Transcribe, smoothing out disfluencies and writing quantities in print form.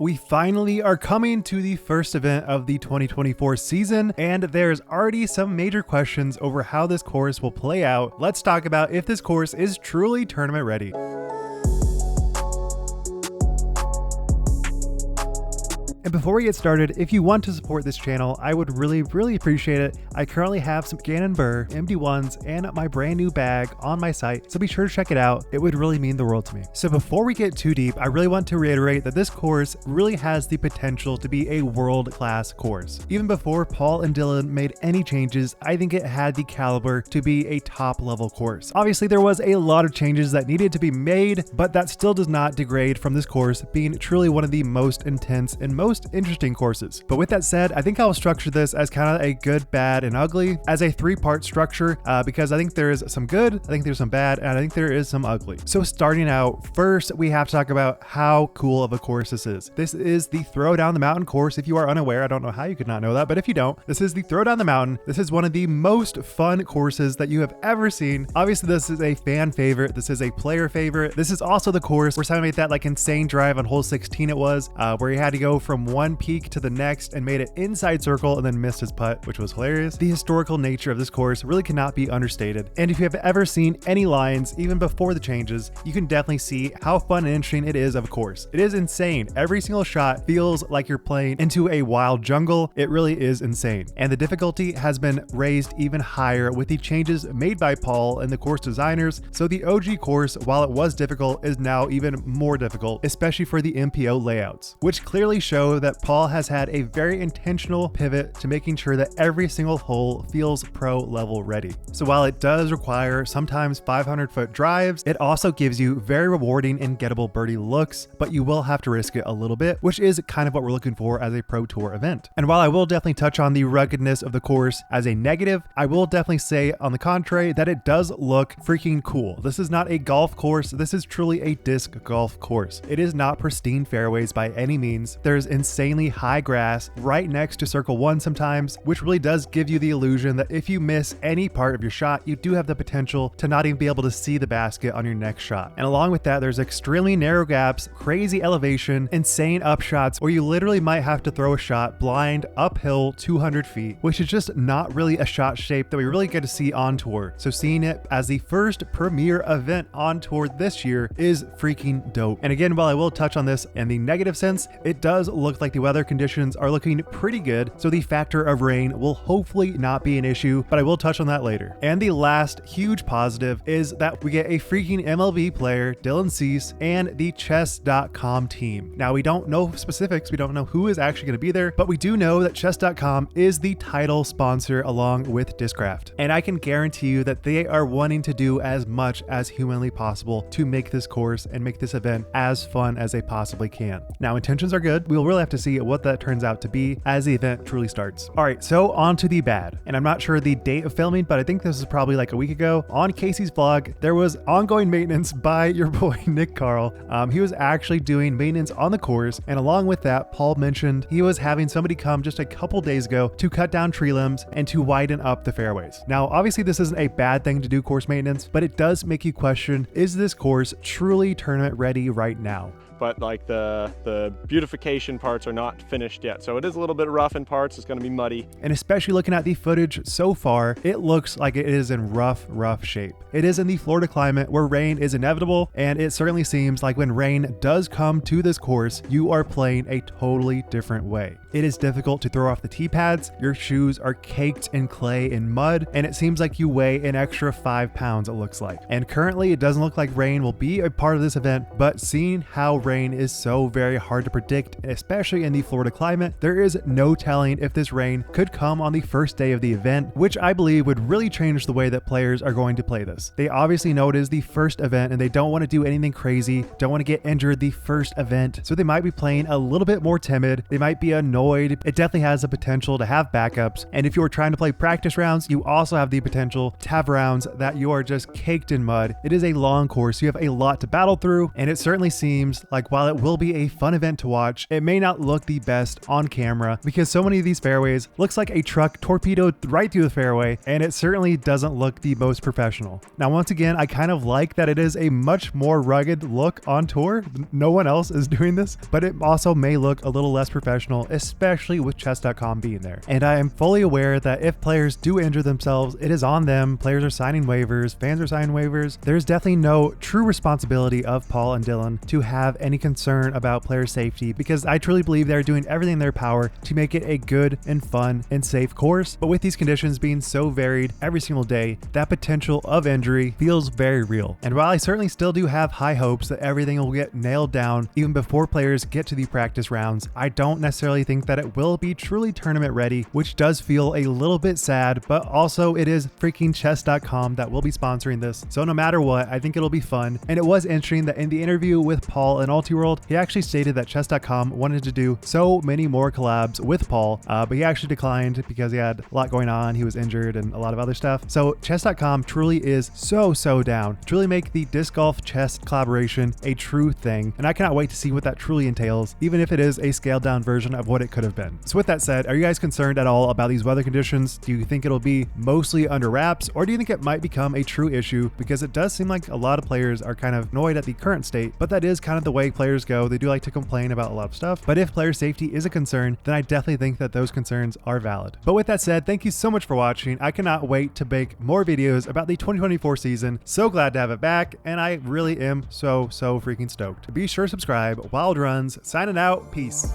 We finally are coming to the first event of the 2024 season, and there's already some major questions over how this course will play out. Let's talk about if this course is truly tournament ready. And before we get started, if you want to support this channel, I would really appreciate it. I currently have some Gannon Buhr MD1s and my brand new bag on my site, so be sure to check it out. It would really mean the world to me. So before we get too deep, I really want to reiterate that this course really has the potential to be a world-class course. Even before Paul and Dylan made any changes, I think it had the caliber to be a top-level course. Obviously, there was a lot of changes that needed to be made, but that still does not degrade from this course being truly one of the most intense and most interesting courses. But with that said, I think I'll structure this as kind of a good, bad, and ugly as a three-part structure because I think there is some good, I think there's some bad, and I think there is some ugly. So starting out, first we have to talk about how cool of a course this is. This is the Throw Down the Mountain course. If you are unaware, I don't know how you could not know that, but if you don't, this is the Throw Down the Mountain. This is one of the most fun courses that you have ever seen. Obviously, this is a fan favorite. This is a player favorite. This is also the course where Simon made that like insane drive on hole 16 it was, where he had to go from one peak to the next and made it inside circle and then missed his putt, which was hilarious. The historical nature of this course really cannot be understated. And if you have ever seen any lines, even before the changes, you can definitely see how fun and interesting it is of a course. It is insane. Every single shot feels like you're playing into a wild jungle. It really is insane. And the difficulty has been raised even higher with the changes made by Paul and the course designers. So the OG course, while it was difficult, is now even more difficult, especially for the MPO layouts, which clearly show that Paul has had a very intentional pivot to making sure that every single hole feels pro level ready. So while it does require sometimes 500-foot drives, it also gives you very rewarding and gettable birdie looks, but you will have to risk it a little bit, which is kind of what we're looking for as a pro tour event. And while I will definitely touch on the ruggedness of the course as a negative, I will definitely say on the contrary that it does look freaking cool. This is not a golf course. This is truly a disc golf course. It is not pristine fairways by any means. There's insanely high grass right next to circle one sometimes, which really does give you the illusion that if you miss any part of your shot, you do have the potential to not even be able to see the basket on your next shot. And along with that, there's extremely narrow gaps, crazy elevation, insane upshots where you literally might have to throw a shot blind uphill 200 feet, which is just not really a shot shape that we really get to see on tour. So seeing it as the first premier event on tour this year is freaking dope. And again, while I will touch on this in the negative sense, it does look like the weather conditions are looking pretty good, so the factor of rain will hopefully not be an issue, but I will touch on that later. And the last huge positive is that we get a freaking MLB player, Dylan Cease, and the chess.com team. Now, we don't know specifics, we don't know who is actually going to be there, but we do know that chess.com is the title sponsor along with Discraft. And I can guarantee you that they are wanting to do as much as humanly possible to make this course and make this event as fun as they possibly can. Now, intentions are good. We'll really have to see what that turns out to be as the event truly starts. All right, so on to the bad. And I'm not sure the date of filming, but I think this is probably like a week ago. On Casey's vlog, there was ongoing maintenance by your boy, Nick Carl. He was actually doing maintenance on the course. And along with that, Paul mentioned he was having somebody come just a couple days ago to cut down tree limbs and to widen up the fairways. Now, obviously this isn't a bad thing to do course maintenance, but it does make you question, is this course truly tournament ready right now? But like the beautification parts are not finished yet. So it is a little bit rough in parts. It's going to be muddy. And especially looking at the footage so far, it looks like it is in rough shape. It is in the Florida climate where rain is inevitable, and it certainly seems like when rain does come to this course, you are playing a totally different way. It is difficult to throw off the tee pads. Your shoes are caked in clay and mud, and it seems like you weigh an extra 5 pounds, it looks like. And currently, it doesn't look like rain will be a part of this event, but seeing how rain is so very hard to predict, especially in the Florida climate, there is no telling if this rain could come on the first day of the event, which I believe would really change the way that players are going to play this. They obviously know it is the first event and they don't want to do anything crazy, don't want to get injured the first event, so they might be playing a little bit more timid. They might be annoyed. It definitely has the potential to have backups, and if you're trying to play practice rounds, you also have the potential to have rounds that you are just caked in mud. It is a long course, you have a lot to battle through, and it certainly seems like like while it will be a fun event to watch, it may not look the best on camera because so many of these fairways looks like a truck torpedoed right through the fairway, and it certainly doesn't look the most professional. Now, once again, I kind of like that it is a much more rugged look on tour. No one else is doing this, but it also may look a little less professional, especially with chess.com being there. And I am fully aware that if players do injure themselves, it is on them. Players are signing waivers, fans are signing waivers. There's definitely no true responsibility of Paul and Dylan to have any concern about player safety, because I truly believe they're doing everything in their power to make it a good and fun and safe course. But with these conditions being so varied every single day, that potential of injury feels very real. And while I certainly still do have high hopes that everything will get nailed down even before players get to the practice rounds, I don't necessarily think that it will be truly tournament ready, which does feel a little bit sad, but also it is freaking chess.com that will be sponsoring this. So no matter what, I think it'll be fun. And it was interesting that in the interview with Paul in Ultiworld, he actually stated that chess.com wanted to do so many more collabs with Paul, but he actually declined because he had a lot going on. He was injured and a lot of other stuff. So chess.com truly is so down to really make the disc golf chess collaboration a true thing. And I cannot wait to see what that truly entails, even if it is a scaled down version of what it could have been. So with that said, are you guys concerned at all about these weather conditions? Do you think it'll be mostly under wraps, or do you think it might become a true issue? Because it does seem like a lot of players are kind of annoyed at the current state, but that is kind of the way players go. They do like to complain about a lot of stuff, but if player safety is a concern, then I definitely think that those concerns are valid. But with that said, thank you so much for watching. I cannot wait to make more videos about the 2024 season. So glad to have it back, and I really am so freaking stoked. Be sure to subscribe. Wild Runs, signing out. Peace.